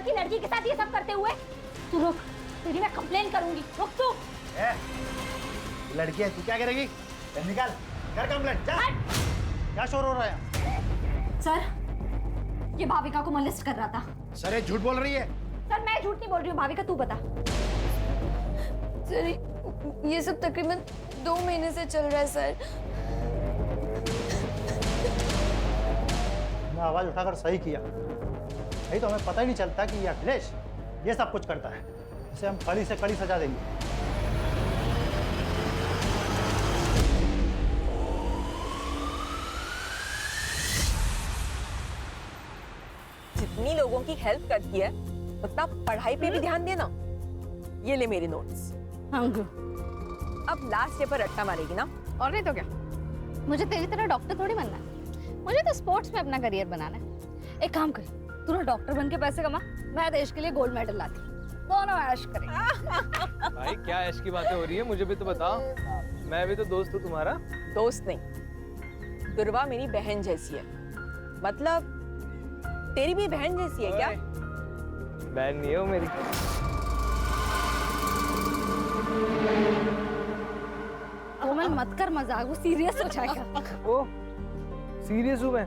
की लड़की के साथ ये सब करते हुए। तू रुक, तेरी मैं कंप्लेन करूंगी। रुक तू। लड़की है, तू क्या करेगी? निकाल, कर कंप्लेंट, जा। क्या शोर हो रहा है? सर, ये भाविका को मोलेस्ट कर रहा था। सर, ये झूठ बोल रही है। सर, मैं झूठ नहीं बोल रही हूँ। भाविका, तू बता। सर, ये सब तकरीबन 2 महीने से चल रहा है सर। मैं आवाज उठाकर सही किया, नहीं तो हमें पता ही नहीं चलता कि ये अखिलेश ये सब कुछ करता है। इसे हम कड़ी से कड़ी सजा देंगे। जितनी लोगों की हेल्प करती है उतना पढ़ाई पे भी ध्यान देना। ये ले मेरे नोट्स। अब लास्ट ईयर पर रट्टा मारेगी ना? और नहीं तो क्या, मुझे तेरी तरह डॉक्टर थोड़ी बनना है। मुझे तो स्पोर्ट्स में अपना करियर बनाना है। एक काम कर, तू ना डॉक्टर बन के पैसे कमा, मैं देश के लिए गोल्ड मेडल लाती, दोनों ऐश करेंगे। भाई क्या ऐश की बातें हो रही है, मुझे भी तो बताओ। मैं भी तो दोस्त हूँ तुम्हारा। दोस्त नहीं, दुर्वा मेरी बहन जैसी है। मतलब तेरी भी बहन जैसी है क्या? बहन नहीं है वो मेरी। कोमल मत कर मजाक, वो सीरियस हो जाएगा। ओ, सीरियस हूँ मैं।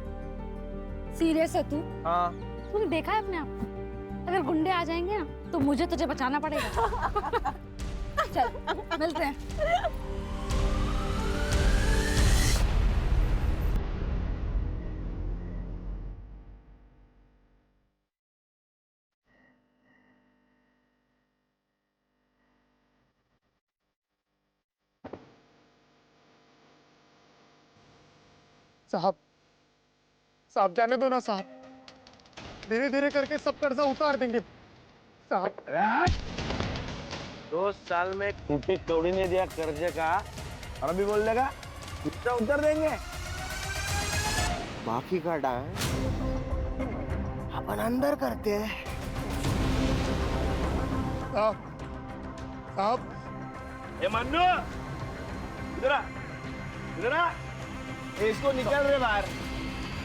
सीरियस है तू? हाँ। तूने देखा है अपने आप को? अगर गुंडे आ जाएंगे ना तो मुझे तुझे बचाना पड़ेगा। चल मिलते हैं। साहब जाने दो ना साहब, धीरे धीरे करके सब कर्जा उतार देंगे साहब। 2 साल में टूटी कौड़ी ने दिया कर्जे का, और अभी बोल देगा कर्जा उतार देंगे। बाकी का डांस अपन अंदर करते हैं। साहब ये मन्नू, इधर आ, इधर आ। इसको निकल रे बाहर,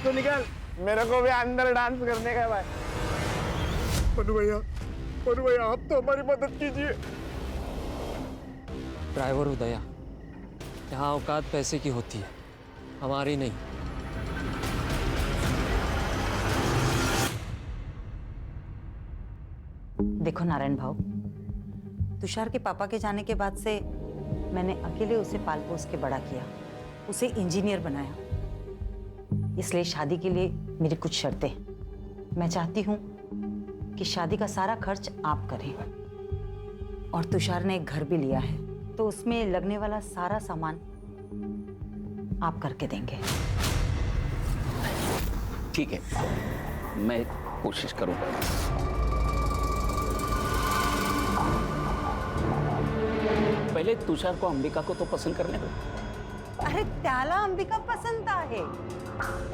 तो निकल। मेरे को भी अंदर डांस करने का है भाई। मनु भैया आप तो हमारी मदद कीजिए। ड्राइवर उदया, यहाँ औकात पैसे की होती है, हमारी नहीं। देखो नारायण भाऊ, तुषार के पापा के जाने के बाद से मैंने अकेले उसे पाल पोस के बड़ा किया, उसे इंजीनियर बनाया। इसलिए शादी के लिए मेरी कुछ शर्तें हैं। मैं चाहती हूँ कि शादी का सारा खर्च आप करें, और तुषार ने एक घर भी लिया है तो उसमें लगने वाला सारा सामान आप करके देंगे। ठीक है, मैं कोशिश करूंगा। पहले तुषार को अंबिका को तो पसंद करने दो। अरे त्याला अंबिका पसंद है,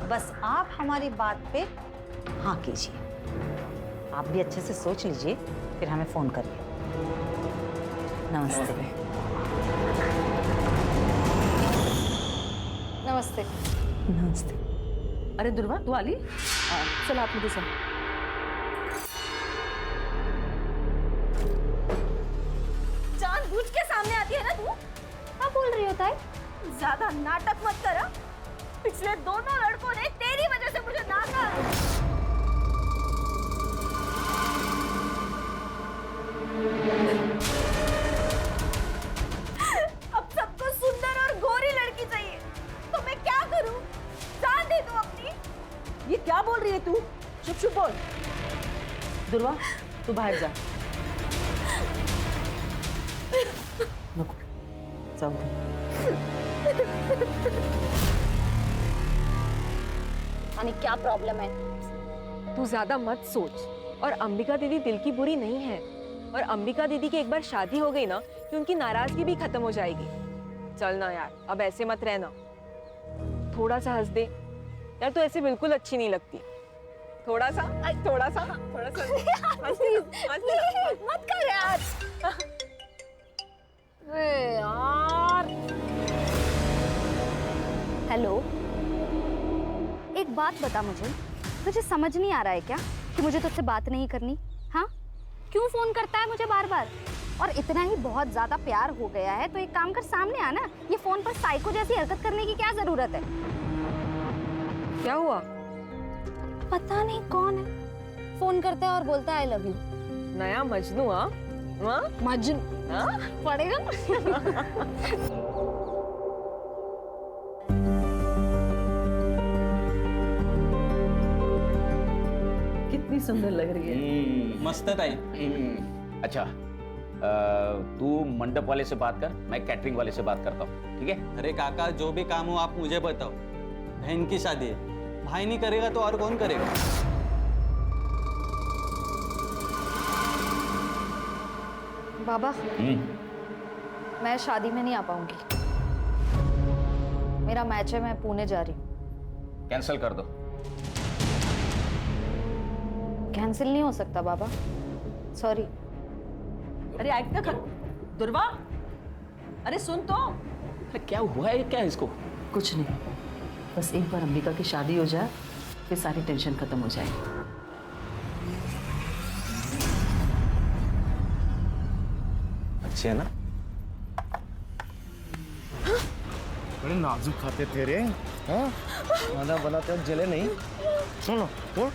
बस आप हमारी बात पे हाँ कीजिए। आप भी अच्छे से सोच लीजिए, फिर हमें फोन करिए। नमस्ते। नमस्ते। नमस्ते। अरे दुर्वा, तू आली? चल आप मुझे सुन। जानबूझ के सामने आती है ना तू? क्या बोल रही होता है? ज्यादा नाटक मत कर। पिछले दोनों लड़कों ने तेरी वजह से मुझे नाका। अब सबको सुंदर और गोरी लड़की चाहिए, तो मैं क्या करूं? जान दे तू अपनी। ये क्या बोल रही है तू? चुप चुप बोल। दुर्वा, तू बाहर जा। जाओ। यानी क्या प्रॉब्लम है? तू ज्यादा मत सोच। और अंबिका दीदी दिल की बुरी नहीं है, और अंबिका दीदी की एक बार शादी हो गई ना कि उनकी नाराजगी भी खत्म हो जाएगी। चल ना यार, अब ऐसे मत रहना, थोड़ा सा हंस दे यार। तू ऐसे बिल्कुल अच्छी नहीं लगती। थोड़ा सा थोड़ा सा थोड़ा सा मत कर यार। अरे यार। हेलो, एक बात बता मुझे, तुझे समझ नहीं आ रहा है क्या कि मुझे तुझसे बात नहीं करनी? फोन करता है मुझे बार बार? और इतना ही बहुत ज्यादा प्यार हो गया है तो एक काम कर, सामने आना। ये फोन पर साइको जैसी हरकत करने की क्या जरूरत है? क्या हुआ? पता नहीं कौन है, फोन करता है और बोलता है आई लव यू। नया मजनू? हाँ मजनू पड़ेगा। कितनी सुंदर लग रही है। मस्त है ताई। अच्छा तू मंडप वाले से बात कर, मैं कैटरिंग वाले से बात करता हूँ, ठीक है? अरे काका, जो भी काम हो आप मुझे बताओ। बहन की शादी है, भाई नहीं करेगा तो और कौन करेगा? बाबा मैं शादी में नहीं आ पाऊंगी। मेरा मैच है, मैं पुणे जा रही हूँ। कैंसिल कर दो। कैंसिल नहीं हो सकता बाबा, सॉरी। अरे ऐक ना कर दुर्वा, अरे सुन तो। अरे क्या हुआ है, क्या है इसको? कुछ नहीं, बस एक बार अंबिका की शादी हो जाए फिर सारी टेंशन खत्म हो जाएगी। अच्छे है ना? बड़े नाजुक खाते थे रे। हाँ खाना बनाते वक्त जले नहीं। सुनो बोल।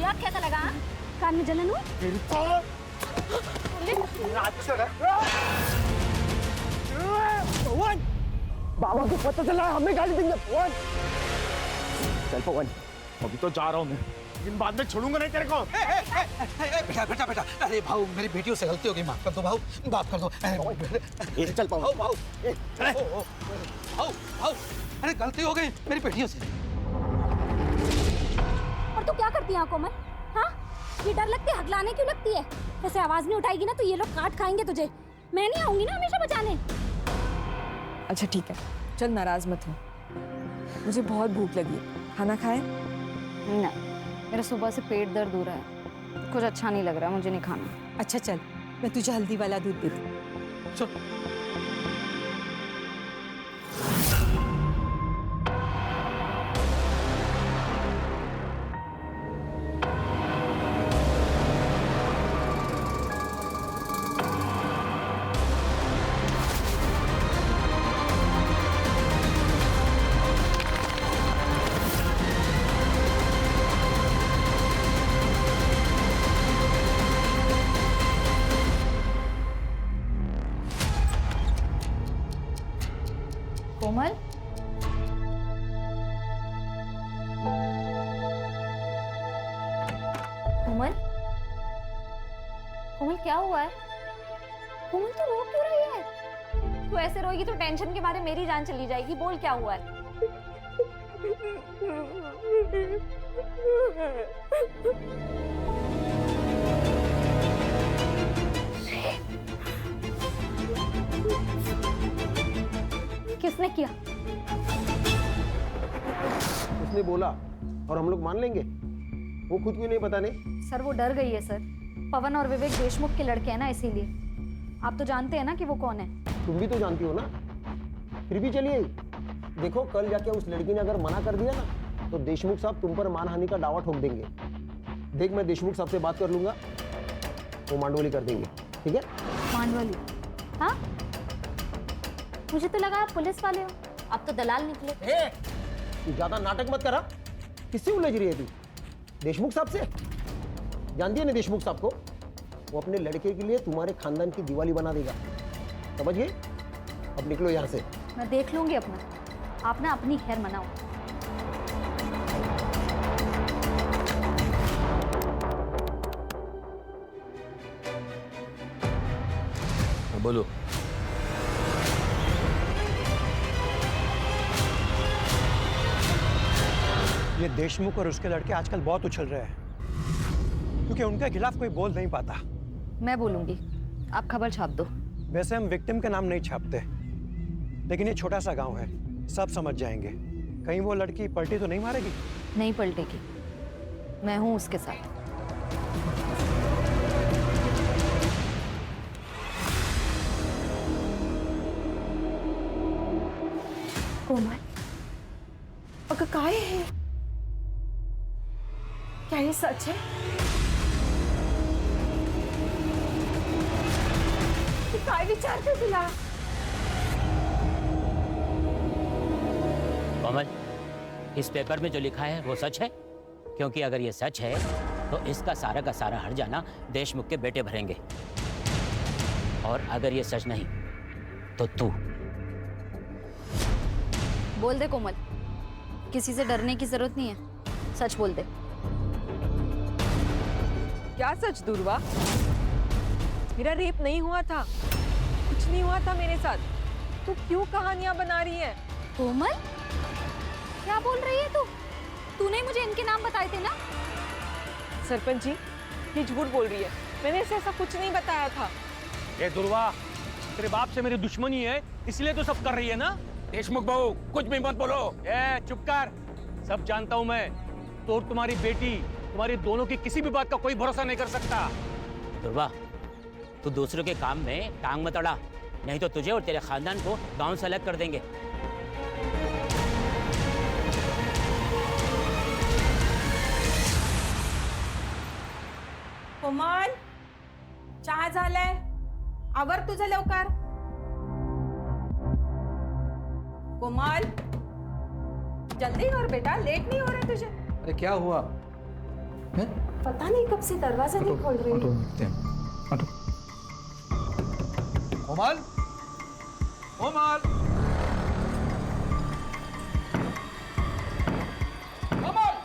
यार कैसा लगा? कान में जलन हुई? बाबा को पता चला है, हमें गाली देंगे। पवन चल पवन, अभी तो जा रहा हूँ मैं, लेकिन बाद में छोड़ूंगा नहीं तेरे को। बेटा बेटा बेटा, अरे भाऊ मेरी बेटियों से गलती हो गई, माफ कर दो भाऊ, माफ कर दो। चल पवन। भाऊ भाऊ भाऊ भाऊ, अरे गलती हो गई मेरी बेटियों से। और तू क्या करती है कोमल? हाँ ये डर लगती है, हकलाने क्यों लगती है? ऐसे आवाज नहीं उठाएगी ना तो ये लोग काट खाएंगे तुझे। मैं नहीं आऊंगी ना हमेशा बचाने। अच्छा ठीक है, चल नाराज मत हो। मुझे बहुत भूख लगी है, खाना खाए? नहीं, मेरा सुबह से पेट दर्द हो रहा है, कुछ अच्छा नहीं लग रहा, मुझे नहीं खाना। अच्छा चल, मैं तुझे हल्दी वाला दूध दे दूँ। चल कोमल कोमल कोमल क्या हुआ है? कोमल तू रो क्यों रही है? तू ऐसे रोएगी तो टेंशन के मारे मेरी जान चली जाएगी। बोल क्या हुआ है? किसने किया? उसने बोला और हम लोग मान लेंगे? वो खुद क्यों नहीं बताने? सर वो डर गई है सर। पवन और विवेक देशमुख के लड़के हैं ना, इसीलिए। आप तो जानते हैं ना कि वो कौन है। तुम भी तो जानती हो ना, फिर भी चलिए। देखो कल जाके उस लड़की ने अगर मना कर दिया ना तो देशमुख साहब तुम पर मानहानि का दावा ठोक देंगे। देख मैं देशमुख साहब से बात कर लूंगा, वो मांडवली कर देंगे, ठीक है? मांडवली? हाँ मुझे तो लगा आप पुलिस वाले हो, आप तो दलाल निकले। तू ज्यादा नाटक मत करा। किससे उलझ रही है तू? देशमुख साहब से? जानती है ना देशमुख साहब को? वो अपने लड़के के लिए तुम्हारे खानदान की दिवाली बना देगा, समझ गए? अब निकलो यहाँ से। मैं देख लूंगी अपना, आप ना अपनी खैर मनाओ। बोलो। ये देशमुख और उसके लड़के आजकल बहुत उछल रहे हैं क्योंकि उनके खिलाफ कोई बोल नहीं पाता। मैं बोलूंगी, आप खबर छाप दो। वैसे हम विक्टिम के नाम नहीं छापते, लेकिन ये छोटा सा गांव है, सब समझ जाएंगे। कहीं वो लड़की पलटी तो नहीं मारेगी? नहीं पलटेगी, मैं हूं उसके साथ। कोमल, अगर काय है? क्या ये सच है? विचार कर दिला। कोमल, इस पेपर में जो लिखा है वो सच है? क्योंकि अगर ये सच है तो इसका सारा का सारा हट जाना देशमुख के बेटे भरेंगे, और अगर ये सच नहीं तो तू। बोल दे कोमल, किसी से डरने की जरूरत नहीं है, सच बोल दे। क्या सच दुर्वा? मेरा रेप नहीं हुआ था, कुछ नहीं हुआ था मेरे साथ। तू क्यों कहानियां बना रही है? कोमल, क्या बोल रही है तू? तूने मुझे इनके नाम बताए थे ना? सरपंच जी, ये झूठ बोल रही है, मैंने इसे ऐसा कुछ नहीं बताया था। ए दुर्वा, तेरे बाप से मेरी दुश्मनी है, इसलिए तो सब कर रही है ना? देशमुख बहू, कुछ भी मत बोलो। ए चुप कर, सब जानता हूँ मैं। तो तुम्हारी बेटी, तुम्हारी दोनों की किसी भी बात का कोई भरोसा नहीं कर सकता। दुर्वा, तू दूसरों के काम में टांग मत अड़ा, नहीं तो तुझे और तेरे खानदान को गांव से अलग कर देंगे। कोमल, चहा झालाय, आवर तुझं लवकर। कोमल, जल्दी कर बेटा, लेट नहीं हो रहा तुझे। अरे क्या हुआ? पता नहीं कब से दरवाजा नहीं खोल रही है। कोमल, कोमल, कोमल,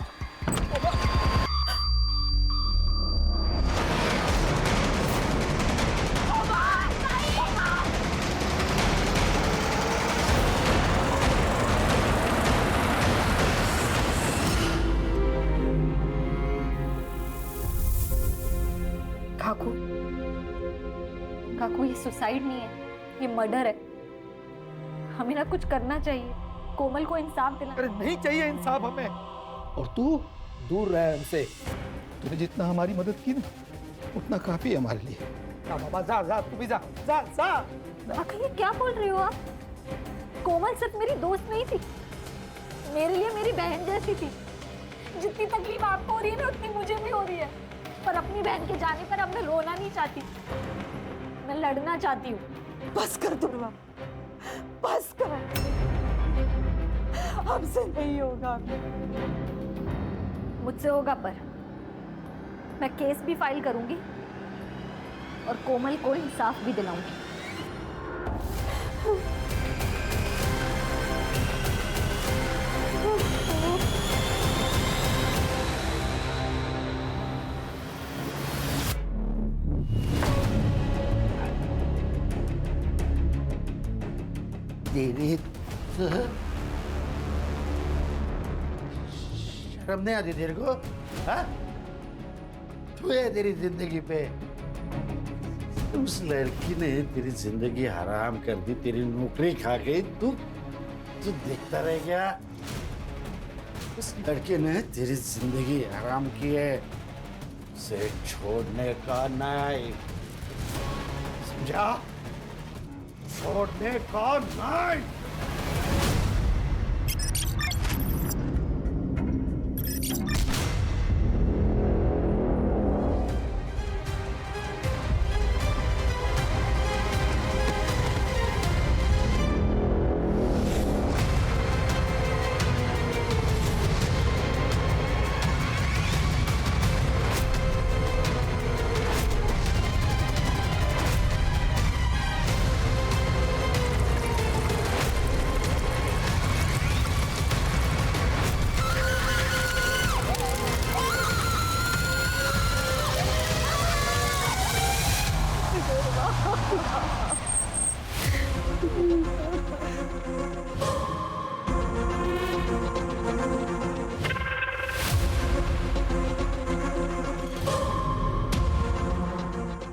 काकू, काकू, ये सुसाइड नहीं है, ये मर्डर है। हमें ना कुछ करना चाहिए, कोमल को इंसाफ दिला। अरे नहीं चाहिए इंसाफ हमें। और तू दूर रह हमसे। तूने जितना हमारी मदद की ना, उतना काफी है हमारे लिए। जा बाबा, जा जा, तू भी जा, जा जा। काका, ये क्या बोल रहे हो आप? कोमल सिर्फ मेरी दोस्त नहीं थी, मेरे लिए मेरी बहन जैसी थी। जितनी तकलीफ आपको हो रही है ना, उतनी मुझे भी हो रही है। पर अपनी बहन के जाने पर अब मैं रोना नहीं चाहती, मैं लड़ना चाहती हूँ। बस कर दुर्वा, बस कर, हमसे नहीं होगा। मुझसे होगा, पर मैं केस भी फाइल करूंगी और कोमल को इंसाफ भी दिलाऊंगी। तेरी शर्म नहीं आती तेरे को? हाँ? तू है तेरी जिंदगी पे। उस लड़की ने तेरी जिंदगी हराम कर दी, तेरी नौकरी खा गई। तू देखता रह गया? उस लड़के ने तेरी जिंदगी हराम की है, उसे छोड़ने का नहीं, समझा? छोड़ने का नहीं।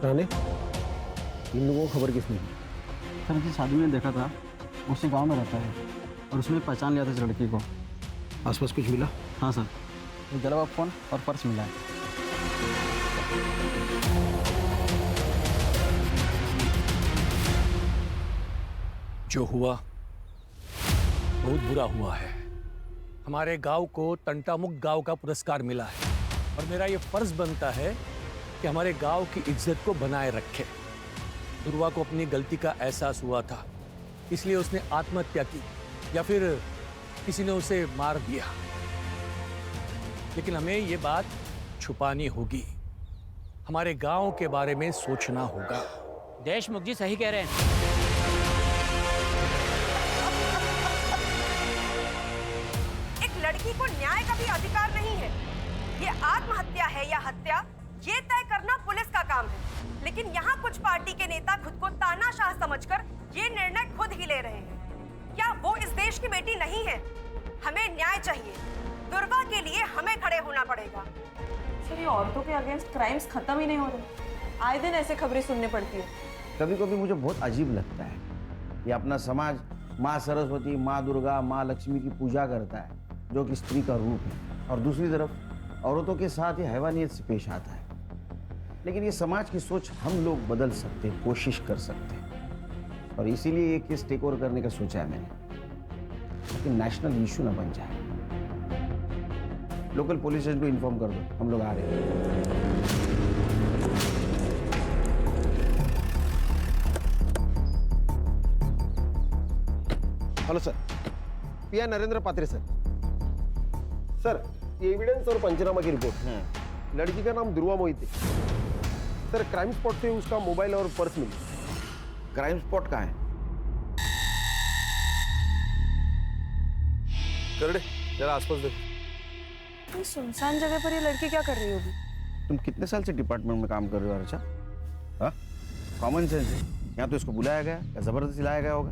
राणे, इन लोगों को खबर किसने दी? सर, जिस आदमी ने देखा था उसी गांव में रहता है और उसने पहचान लिया था इस लड़की को। आसपास कुछ मिला? हाँ सर, एक जला हुआ फोन और पर्स मिला है। जो हुआ बहुत बुरा हुआ है। हमारे गांव को तंटामुक्त गांव का पुरस्कार मिला है और मेरा ये फर्ज बनता है कि हमारे गांव की इज्जत को बनाए रखे। दुर्वा को अपनी गलती का एहसास हुआ था, इसलिए उसने आत्महत्या की या फिर किसी ने उसे मार दिया। लेकिन हमें ये बात छुपानी होगी, हमारे गांव के बारे में सोचना होगा। देशमुख जी सही कह रहे हैं। एक लड़की को न्याय का भी अधिकार नहीं है। ये आत्महत्या है या हत्या, ये तय करना पुलिस का काम है। लेकिन यहाँ कुछ पार्टी के नेता खुद को तानाशाह समझकर ये निर्णय खुद ही ले रहे हैं। क्या वो इस देश की बेटी नहीं है? हमें न्याय चाहिए। दुर्वा के लिए हमें खड़े होना पड़ेगा। सर, ये औरतों के अगेंस्ट क्राइम्स खत्म ही नहीं हो रहे। आए दिन ऐसे खबरें सुनने पड़ती है। कभी कभी मुझे बहुत अजीब लगता है, ये अपना समाज माँ सरस्वती, माँ दुर्गा, माँ लक्ष्मी की पूजा करता है, जो कि स्त्री का रूप है, और दूसरी तरफ औरतों के साथ ये हैवानियत से पेश आता है। लेकिन ये समाज की सोच हम लोग बदल सकते हैं, कोशिश कर सकते हैं, और इसीलिए ये केस टेक ओवर करने का सोचा है मैंने, लेकिन नेशनल इशू ना बन जाए। लोकल पुलिस स्टेशन को इन्फॉर्म कर दो, हम लोग आ रहे हैं। हेलो सर, पीआई नरेंद्र पात्रे सर। सर, ये एविडेंस और पंचनामा की रिपोर्ट। लड़की का नाम दुर्वा मोहिते। सर, क्राइम स्पॉट से उसका मोबाइल और पर्स मिली। क्राइम स्पॉट कहाँ है? करड़े, जरा आसपास देखो। ये सुनसान जगह पर ये लड़की क्या कर रही होगी? तुम कितने साल से डिपार्टमेंट में काम कर रहे हो अर्चा? हाँ, कॉमन सेंस है। यहाँ तो इसको बुलाया गया या जबरदस्ती लाया गया होगा?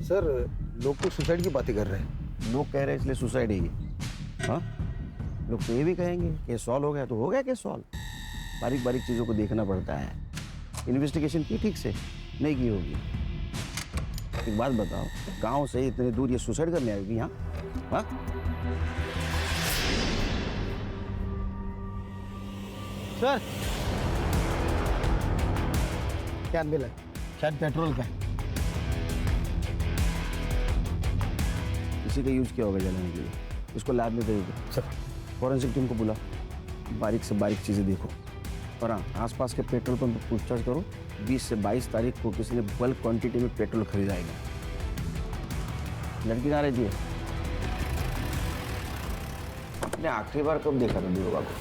सर, लोग तो सुसाइड की बातें कर रहे हैं। लोग कह रहे हैं इसलिए सुसाइड है ये? हाँ, लोग तो ये भी कहेंगे केस सॉल्व हो गया तो हो गया केस सॉल्व। बारीक बारीक चीज़ों को देखना पड़ता है। इन्वेस्टिगेशन की ठीक से नहीं की होगी। एक बात बताओ, गांव से इतने दूर ये सुसाइड करने आएगी यहाँ? हाँ? सर, क्या मिला? शायद पेट्रोल का। इसी का यूज किया होगा जलाने के लिए। इसको लैब में भेज दो। फॉरेंसिक टीम को बुला, बारीक से बारीक चीज़ें देखो। और हाँ, आसपास के पेट्रोल पंप पर पूछताछ करो। 20 से 22 तारीख को किसी ने बल्क क्वांटिटी में पेट्रोल खरीदाएगा। लड़की कहाँ रहती है? आपने आखिरी बार कब देखा था दुर्गा को?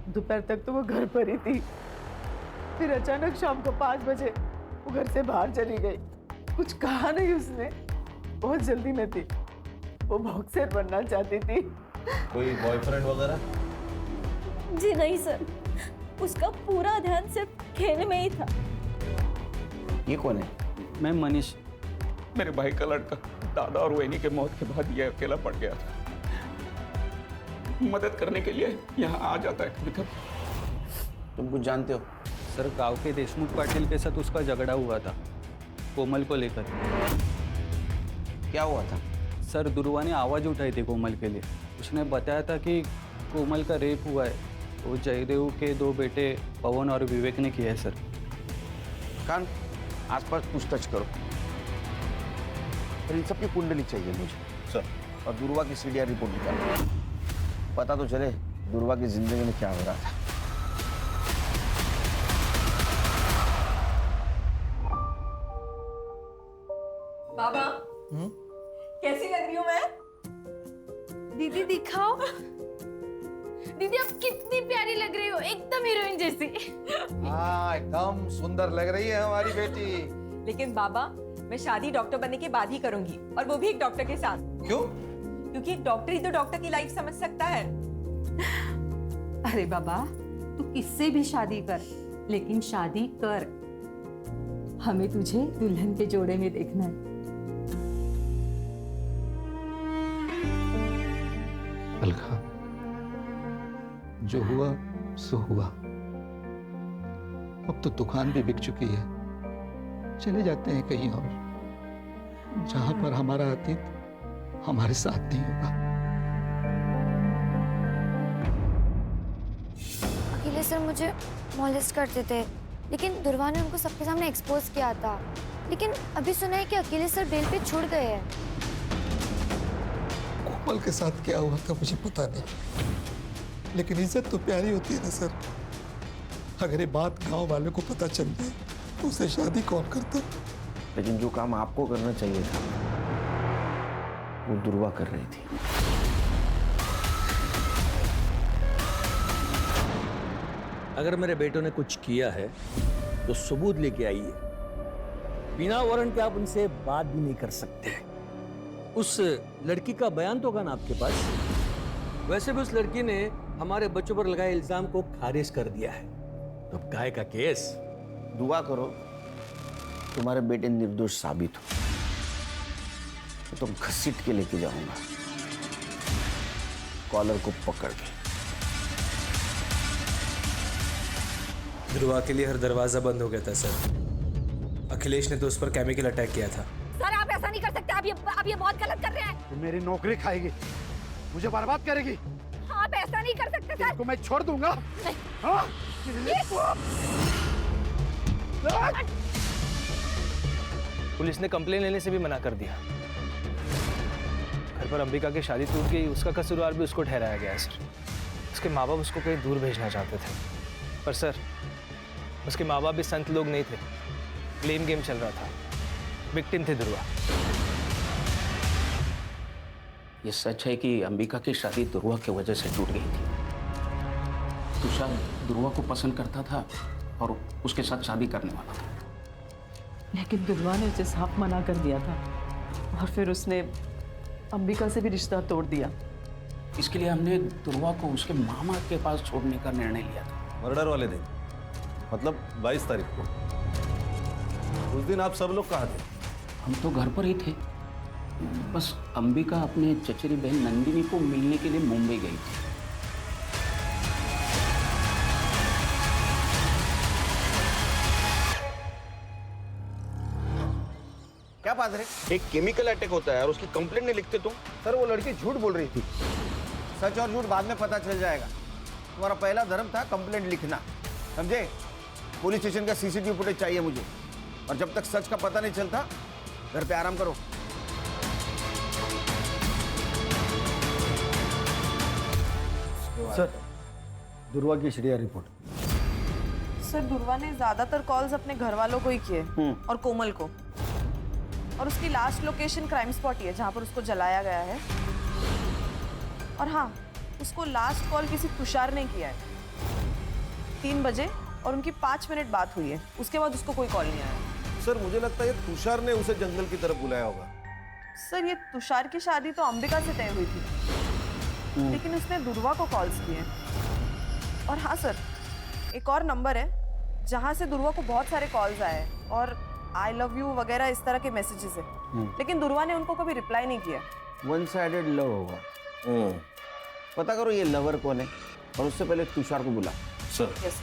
दोपहर तक तो वो घर पर ही थी, फिर अचानक शाम को 5 बजे वो घर से बाहर चली गई। कुछ कहा नहीं उसने, बहुत जल्दी में थी। वो बॉक्सर बनना चाहती थी। कोई बॉयफ्रेंड वगैरह? जी नहीं सर, उसका पूरा ध्यान सिर्फ खेल में ही था। ये कौन है? मैं मनीष। मेरे भाई का लड़का। दादा और वहिनी के मौत के बाद ये अकेला पड़ गया था। मदद करने के लिए यहाँ आ जाता है कभी कभी। तुम कुछ जानते हो? सर, गांव के देशमुख पाटिल के साथ उसका झगड़ा हुआ था, कोमल को लेकर। क्या हुआ था? सर, दुर्वा ने आवाज़ उठाई थी कोमल के लिए। उसने बताया था कि कोमल का रेप हुआ है। वो जयदेव के 2 बेटे पवन और विवेक ने किया है सर। कान आसपास पूछताछ करो। और इन सबकी कुंडली चाहिए मुझे सर, और दुर्वा की सीडीआर रिपोर्ट निकालो। पता तो चले दुर्वा की जिंदगी में क्या हो रहा था। बाबा, कैसी लग रही हूँ मैं? दीदी दिखाओ। दीदी आप कितनी प्यारी लग रही हो, एकदम हीरोइन जैसी। हाँ, एकदम सुंदर लग रही है हमारी बेटी। लेकिन बाबा, मैं शादी डॉक्टर बनने के बाद ही करूंगी, और वो भी एक डॉक्टर के साथ। क्यों? क्योंकि एक डॉक्टर ही तो डॉक्टर की लाइफ समझ सकता है। अरे बाबा, तू किससे भी शादी कर, लेकिन शादी कर। हमें तुझे दुल्हन के जोड़े में देखना है। अलका, जो हुआ सो हुआ। अब तो दुकान भी बिक चुकी है। चले जाते हैं कहीं और, जहां पर हमारा अतीत हमारे साथ नहीं होगा। अकेले सर मुझे मॉलेस्ट करते थे, लेकिन दुर्वा ने उनको सबके सामने एक्सपोज किया था। लेकिन अभी सुना है कि अकेले सर बेल पे छूट गए हैं। कोमल के साथ क्या हुआ था मुझे पता नहीं, लेकिन इज्जत तो प्यारी होती है ना सर। अगर ये बात गांव वालों को पता चल जाए तो उसे शादी कौन करता? लेकिन जो काम आपको करना चाहिए था वो दुर्वा कर रही थी। अगर मेरे बेटों ने कुछ किया है तो सबूत लेके आइए। बिना वारंट के आप उनसे बात भी नहीं कर सकते। उस लड़की का बयान तो होगा ना आपके पास? वैसे भी उस लड़की ने हमारे बच्चों पर लगाए इल्जाम को खारिज कर दिया है। तो अब काहे का केस? दुआ करो तुम्हारे बेटे निर्दोष साबित हो, तो घसीट के लेके जाऊंगा कॉलर को पकड़ के। ध्रुवा के लिए हर दरवाजा बंद हो गया था सर। अखिलेश ने तो उस पर केमिकल अटैक किया था। सर आप ऐसा नहीं कर सकते, आप ये बहुत गलत कर रहे हैं। तू मेरी नौकरी खाएगी, मुझे बर्बाद करेगी। आप ऐसा नहीं कर सकते सर। को मैं छोड़ दूंगा। हाँ? पुलिस ने कंप्लेन लेने से भी मना कर दिया। घर पर अंबिका की शादी टूट गई, उसका कसूरवार भी उसको ठहराया गया है सर। उसके माँ बाप उसको कहीं दूर भेजना चाहते थे, पर सर उसके माँ बाप भी संत लोग नहीं थे। ब्लेम गेम चल रहा था। विक्टिम थे ध्रुवा। ये सच है कि अंबिका की शादी ध्रुवा की वजह से टूट गई थी। तुषार ध्रुवा को पसंद करता था और उसके साथ शादी करने वाला था। लेकिन ध्रुवा ने उसे साफ मना कर दिया था और फिर उसने अंबिका से भी रिश्ता तोड़ दिया। इसके लिए हमने ध्रुवा को उसके मामा के पास छोड़ने का निर्णय लिया था। मर्डर वाले दिन, मतलब 22 तारीख को। उस दिन आप सब लोग कहाँ थे? हम तो घर पर ही थे। बस अंबिका अपने चचेरी बहन नंदिनी को मिलने के लिए मुंबई गई थी। क्या बात है? एक केमिकल अटैक होता है और उसकी कंप्लेंट नहीं लिखते तुम? सर वो लड़की झूठ बोल रही थी। सच और झूठ बाद में पता चल जाएगा। तुम्हारा पहला धर्म था कंप्लेंट लिखना, समझे? पुलिस स्टेशन का सीसीटीवी फुटेज चाहिए मुझे, और जब तक सच का पता नहीं चलता घर पे आराम करो। सर दुर्वा की एसडीआर रिपोर्ट। सर दुर्वा ने ज्यादातर कॉल्स अपने घर वालों को ही किए और कोमल को, और उसकी लास्ट लोकेशन क्राइम स्पॉट ही है जहां पर उसको जलाया गया है। और हाँ, उसको लास्ट कॉल किसी तुषार ने किया है 3 बजे, और उनकी 5 मिनट बात हुई है। उसके बाद उसको कोई कॉल नहीं आया। सर मुझे लगता है ये तुषार ने उसे जंगल की तरफ बुलाया होगा। सर ये तुषार की शादी तो अंबिका से तय हुई थी, लेकिन उसने दुर्वा को कॉल्स किए। और हाँ सर, एक और नंबर है जहां से दुर्वा को बहुत सारे कॉल्स आए हैं और आई लव यू वगैरह इस तरह के मैसेजेस है, लेकिन दुर्वा ने उनको कभी रिप्लाई नहीं किया। वन साइडेड लव होगा। पता करो ये लवर कौन है, और उससे पहले तुषार को बुला। Sir yes.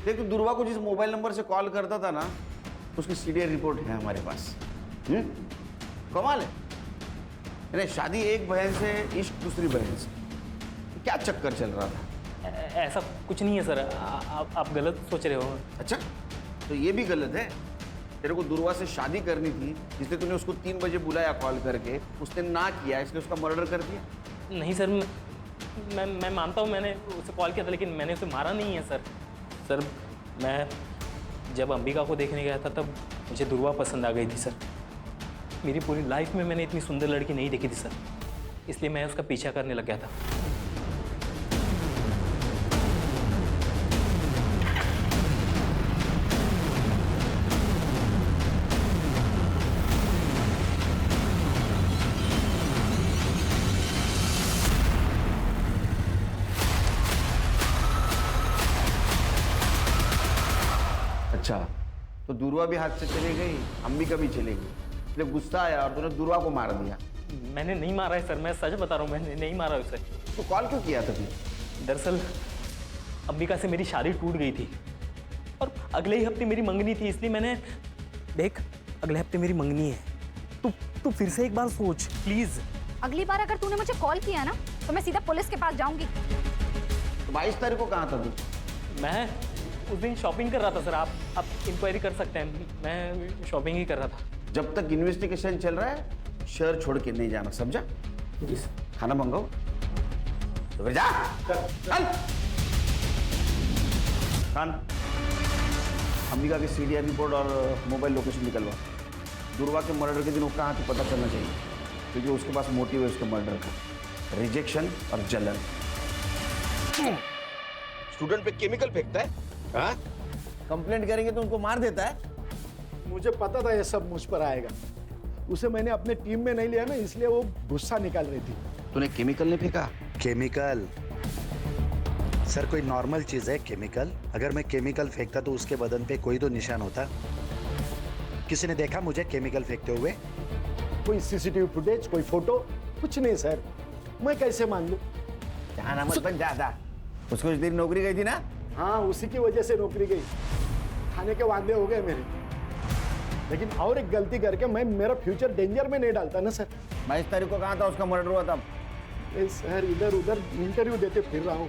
देखो दुर्वा को जिस मोबाइल नंबर से कॉल करता था ना, उसकी सीडीआर रिपोर्ट है हमारे पास। कमाल है। अरे शादी एक बहन से, इश्क दूसरी बहन से, क्या चक्कर चल रहा था? ऐसा कुछ नहीं है सर, आप गलत सोच रहे हो। अच्छा, तो ये भी गलत है। तेरे को दुर्वा से शादी करनी थी, इसलिए तूने उसको 3 बजे बुलाया कॉल करके, उसने ना किया, इसलिए उसका मर्डर कर दिया। नहीं सर, मैं मानता हूँ मैंने उसे कॉल किया था, लेकिन मैंने उसे मारा नहीं है सर। सर मैं जब अंबिका को देखने गया था तब मुझे दुर्वा पसंद आ गई थी सर। मेरी पूरी लाइफ में मैंने इतनी सुंदर लड़की नहीं देखी थी सर, इसलिए मैं उसका पीछा करने लग गया था। अच्छा, तो दुर्वा भी हाथ से चली गई, अंबिका भी चली गई, इसलिए गुस्सा आया और तूने दुर्वा को मार दिया। मैंने नहीं मारा है सर, मैं सच बता रहा हूँ, मैंने नहीं मारा उसे। तो कॉल क्यों किया तभी? दरअसल अंबिका से मेरी शादी टूट गई थी और अगले ही हफ्ते मेरी मंगनी थी, इसलिए मैंने देख अगले हफ्ते मेरी मंगनी है, तू फिर से एक बार सोच प्लीज। अगली बार अगर तूने मुझे कॉल किया ना तो मैं सीधा पुलिस के पास जाऊंगी। तो 22 तारीख को कहाँ था तू? मैं उस दिन शॉपिंग कर रहा था सर, आप इंक्वायरी कर सकते हैं, मैं शॉपिंग ही कर रहा था। जब तक इन्वेस्टिगेशन चल रहा है शहर छोड़ के नहीं जाना, समझा? जी सर। खाना मंगाओ तो फिर जा। चल। खान, अंबिका की सीडीआर रिपोर्ट और मोबाइल लोकेशन निकलवा। दुर्वा के मर्डर के दिन वो कहाँ थी पता चलना चाहिए, क्योंकि उसके पास मोटिव है उसके मर्डर का, रिजेक्शन और जलन। स्टूडेंट पे केमिकल फेंकता है, हाँ? कंप्लेंट करेंगे तो उनको मार देता है। मुझे पता था ये सब मुझ पर आएगा। उसे मैंने अपने टीम में नहीं लिया ना, इसलिए वो गुस्सा निकाल रही थी। तूने केमिकल नहीं फेंका? केमिकल सर कोई नॉर्मल चीज है केमिकल? अगर मैं केमिकल फेंकता तो उसके बदन पे कोई तो निशान होता। किसी ने देखा मुझे केमिकल फेंकते हुए? कोई सीसीटीवी फुटेज, कोई फोटो, कुछ नहीं सर। मैं कैसे मान लूं? जहां मत बन ज्यादा। उसको इस दिन नौकरी गई थी ना? हाँ, उसी की वजह से नौकरी गई। खाने के वादे हो गए मेरे, लेकिन और एक गलती करके मैं मेरा फ्यूचर डेंजर में नहीं डालता ना सर। 22 तारीख को कहाँ था उसका मर्डर हुआ तब? सर इधर उधर इंटरव्यू देते फिर रहा हूँ,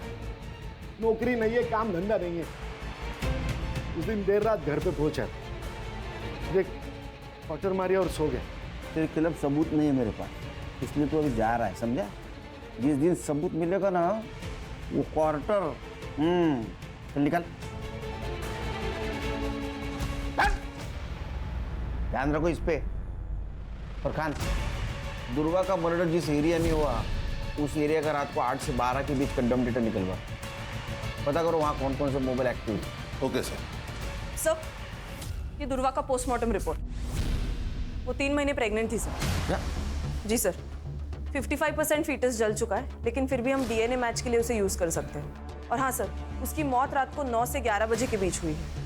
नौकरी नहीं है, काम धंधा नहीं है। उस दिन देर रात घर पे पहुंचा, देख क्वार्टर मारी और सो गए। तेरे खिलाफ सबूत नहीं है मेरे पास, इसलिए तो अभी जा रहा है, समझा? जिस दिन सबूत मिलेगा ना वो क्वार्टर चल निकल। ध्यान रखो इस पे। और खान, दुर्गा का मर्डर जिस एरिया में हुआ उस एरिया का रात को 8 से 12 के बीच कंडम डेटा निकलवा। पता करो वहाँ कौन कौन से मोबाइल एक्टिव है। Okay sir. सर, ये दुर्वा का पोस्टमार्टम रिपोर्ट। वो 3 महीने प्रेग्नेंट थी सर। क्या? जी सर। 55% फीटस जल चुका है, लेकिन फिर भी हम डीएनए मैच के लिए उसे यूज कर सकते हैं। और हाँ सर, उसकी मौत रात को 9 से 11 बजे के बीच हुई है।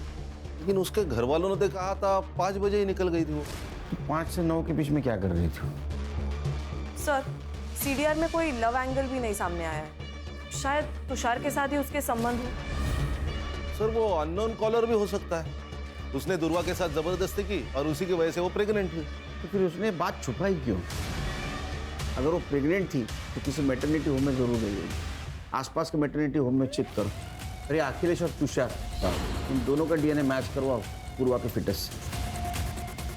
लेकिन उसके घर वालों ने तो कहा था 5 बजे ही निकल गई थी वो। 5 से 9 के बीच में क्या कर रही थी? सर, सीडीआर में कोई लव एंगल भी नहीं सामने आया है। शायद तुषार के साथ ही उसके संबंध हो। सर वो अननोन कॉलर भी हो सकता है। उसने दुर्वा के साथ जबरदस्ती की और उसी की वजह से वो प्रेग्नेंट हुई। तो फिर उसने बात छुपाई क्यों? अगर वो प्रेग्नेंट थी तो किसी मैटरनिटी होम में जरूर गई होगी। आसपास के मैटरनिटी होम में चेक करो। अरे अखिलेश और तुषार, इन दोनों का डीएनए मैच करवाओ पूर्वा के फिटस से।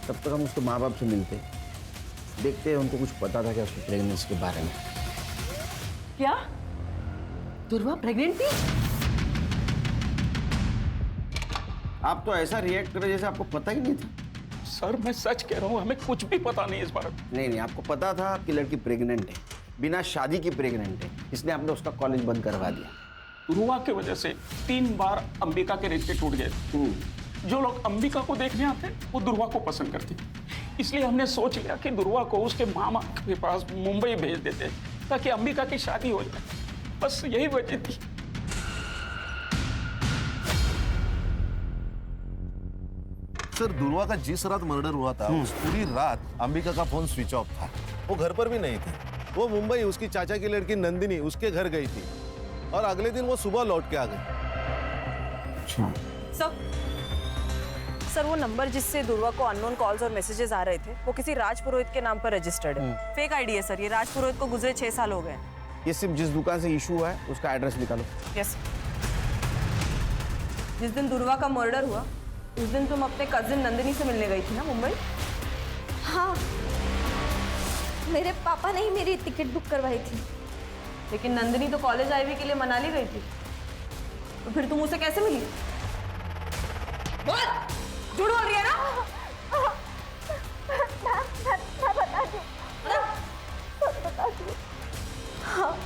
तब तक हम उसके माँ बाप से मिलते, देखते हैं उनको कुछ पता था क्या उसकी प्रेगनेंसी के बारे में। क्या दुर्वा प्रेग्नेंट थी? आप तो ऐसा रिएक्ट कर रहे जैसे आपको पता ही नहीं था। सर मैं सच कह रहा हूँ, हमें कुछ भी पता नहीं इस बारे में। नहीं, आपको पता था आपकी लड़की प्रेग्नेंट है, बिना शादी की प्रेग्नेंट है, इसलिए आपने उसका कॉलेज बंद करवा दिया। दुर्वा की वजह से 3 बार अंबिका के रिश्ते टूट गए। जो लोग अंबिका को देखने आते वो दुर्वा को पसंद करते, इसलिए हमने सोच लिया कि दुर्वा को उसके मामा के पास मुंबई भेज देते ताकि अंबिका की शादी हो जाए। बस यही वजह थी। सर दुर्वा का जिस रात मर्डर हुआ था उस पूरी रात अंबिका का फोन स्विच ऑफ था। वो घर पर भी नहीं थी। वो मुंबई उसकी चाचा की लड़की नंदिनी उसके घर गई थी और अगले दिन वो सुबह लौट के आ गई। सर वो नंबर जिससे दुर्वा को अननोन कॉल्स और मैसेजेस आ रहे थे वो किसी राज पुरोहित के नाम पर रजिस्टर्ड है। फेक आईडी है सर ये। राज पुरोहित को गुजरे 6 साल हो गए। ये सिर्फ जिस दुकान से इशू हुआ है उसका एड्रेस निकालो। यस। जिस दिन दुर्वा का मर्डर हुआ उस दिन तुम अपने कजिन नंदिनी से मिलने गई थी ना मुंबई? हाँ, मेरे पापा ने ही मेरी टिकट बुक करवाई थी। लेकिन नंदिनी तो कॉलेज आईवी के लिए मनाली गई थी, तो फिर तुम उसे कैसे मिली? बोल, झूठ बोल रही है ना? मैं बताती हूँ। हाँ,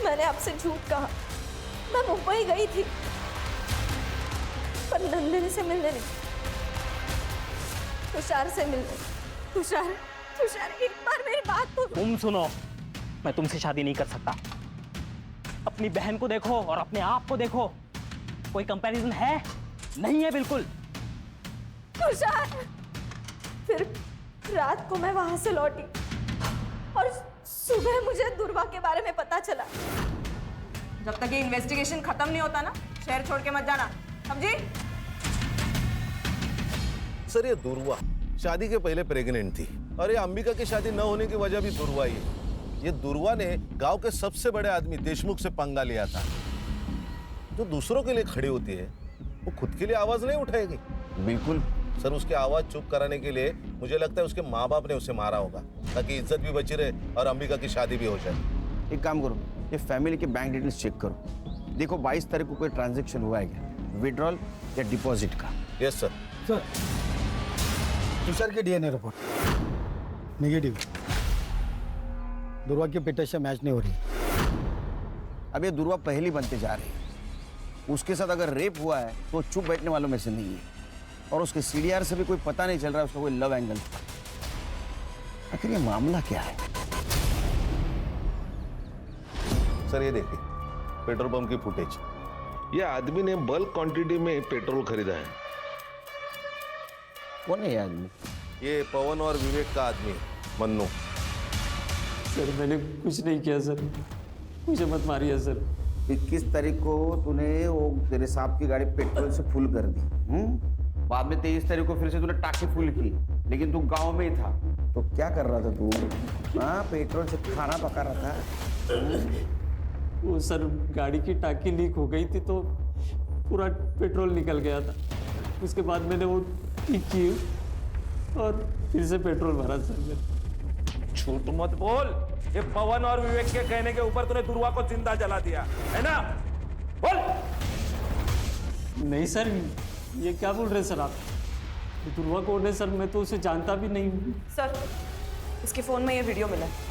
मैंने आपसे झूठ कहा। मैं मुंबई गई थी पर नंदिनी से मिलने नहीं, तुषार से मिलने। तुषार एक बार मेरी बात तो तुम सुनो, मैं तुमसे शादी नहीं कर सकता। अपनी बहन को देखो और अपने आप को देखो, कोई कंपैरिजन है? नहीं है बिल्कुल। तुषार, फिर रात को मैं वहां से लौटी और सुबह मुझे दुर्वा के बारे में पता चला। जब तक ये इन्वेस्टिगेशन खत्म नहीं होता ना, शहर छोड़ के मत जाना, समझी? सर ये दुर्वा शादी के पहले प्रेग्नेंट थी और ये अंबिका की शादी न होने की वजह भी दुर्वा ही है। ये दुर्वा ने गांव के सबसे बड़े आदमी देशमुख से पंगा लिया था। जो दूसरों के लिए खड़ी होती है वो खुद के लिए आवाज नहीं उठाएगी। बिल्कुल सर, उसकी आवाज चुप कराने के लिए मुझे लगता है उसके माँ बाप ने उसे मारा होगा ताकि इज्जत भी बची रहे और अंबिका की शादी भी हो जाए। एक काम करो, ये फैमिली के बैंक डिटेल्स चेक करो। देखो 22 तारीख को कोई ट्रांजैक्शन हुआ है क्या, विड्रॉल या डिपॉजिट का? Yes sir. सर तुषार के डीएनए रिपोर्ट नेगेटिव। दुर्वा की पिटाशा मैच नहीं हो रही। अब ये दुर्वा पहली बनते जा रही है। उसके साथ अगर रेप हुआ है तो चुप बैठने वालों में से नहीं है, और उसके सीडीआर से भी कोई पता नहीं चल रहा है उसका कोई लव एंगल। आखिर ये मामला क्या है? सर ये देखिए पेट्रोल पंप की फुटेज। ये आदमी ने बल्क क्वांटिटी में पेट्रोल खरीदा है। कौन है ये आदमी? ये पवन और विवेक का आदमी मन्नू। सर मैंने कुछ नहीं किया सर, मुझे मत मारिए सर। 21 तारीख को तूने वो तेरे साहब की गाड़ी पेट्रोल से फुल कर दी, बाद में 23 तारीख को फिर से तूने टाकी फुल की, लेकिन तू गांव में ही था। तो क्या कर रहा था तू? हाँ, पेट्रोल से खाना पका रहा था। वो सर गाड़ी की टाकी लीक हो गई थी तो पूरा पेट्रोल निकल गया था। उसके बाद मैंने वो ठीक की और फिर से पेट्रोल भरा सर मैंने। झूठ मत बोल। ये पवन और विवेक के कहने के ऊपर तूने दुर्वा को जिंदा जला दिया है ना? बोल। नहीं सर, ये क्या बोल रहे हैं सर आप? दुर्वा कौन है सर? मैं तो उसे जानता भी नहीं हूँ। सर इसके फोन में ये वीडियो मिला है।